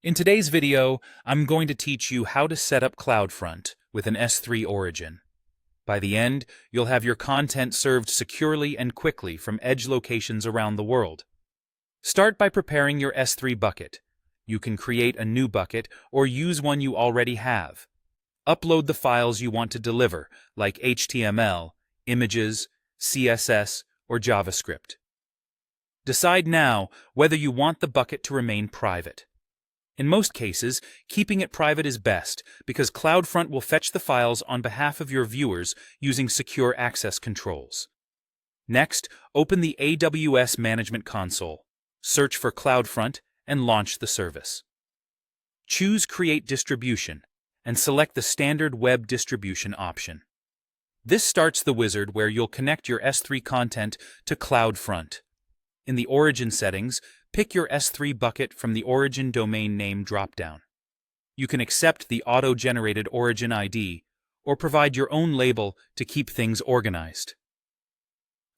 In today's video, I'm going to teach you how to set up CloudFront with an S3 origin. By the end, you'll have your content served securely and quickly from edge locations around the world. Start by preparing your S3 bucket. You can create a new bucket or use one you already have. Upload the files you want to deliver, like HTML, images, CSS, or JavaScript. Decide now whether you want the bucket to remain private. In most cases, keeping it private is best because CloudFront will fetch the files on behalf of your viewers using secure access controls. Next, open the AWS Management Console, search for CloudFront, and launch the service. Choose Create Distribution, and select the standard web distribution option. This starts the wizard where you'll connect your S3 content to CloudFront. In the origin settings, pick your S3 bucket from the origin domain name dropdown. You can accept the auto-generated origin ID or provide your own label to keep things organized.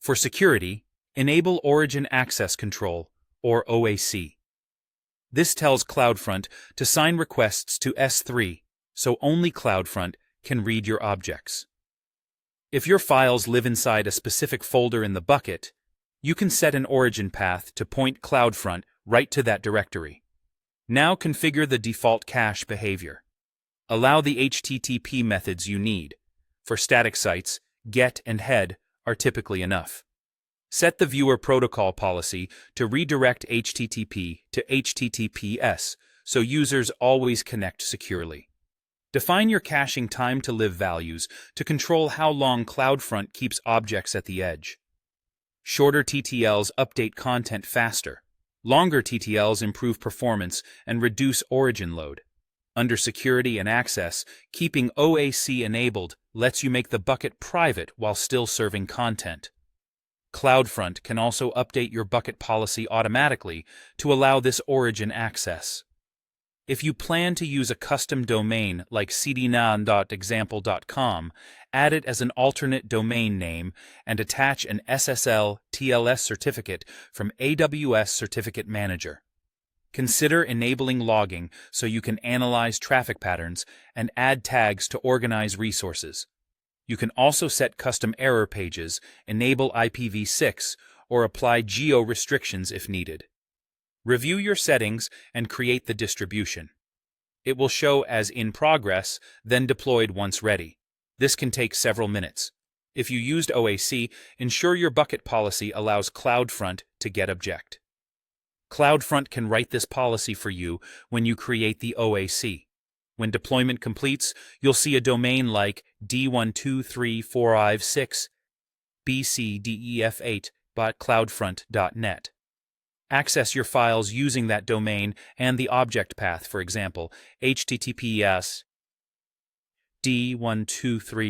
For security, enable Origin Access Control, or OAC. This tells CloudFront to sign requests to S3, so only CloudFront can read your objects. If your files live inside a specific folder in the bucket, you can set an origin path to point CloudFront right to that directory. Now configure the default cache behavior. Allow the HTTP methods you need. For static sites, GET and HEAD are typically enough. Set the viewer protocol policy to redirect HTTP to HTTPS so users always connect securely. Define your caching time-to-live values to control how long CloudFront keeps objects at the edge. Shorter TTLs update content faster. Longer TTLs improve performance and reduce origin load. Under Security and Access, keeping OAC enabled lets you make the bucket private while still serving content. CloudFront can also update your bucket policy automatically to allow this origin access. If you plan to use a custom domain like cdnan.example.com, add it as an alternate domain name and attach an SSL TLS certificate from AWS Certificate Manager. Consider enabling logging so you can analyze traffic patterns and add tags to organize resources. You can also set custom error pages, enable IPv6, or apply geo restrictions if needed. Review your settings and create the distribution. It will show as in progress, then deployed once ready. This can take several minutes. If you used OAC, ensure your bucket policy allows CloudFront to get object. CloudFront can write this policy for you when you create the OAC. When deployment completes, you'll see a domain like d1234556bcdef8.cloudfront.net. Access your files using that domain and the object path, for example, https d123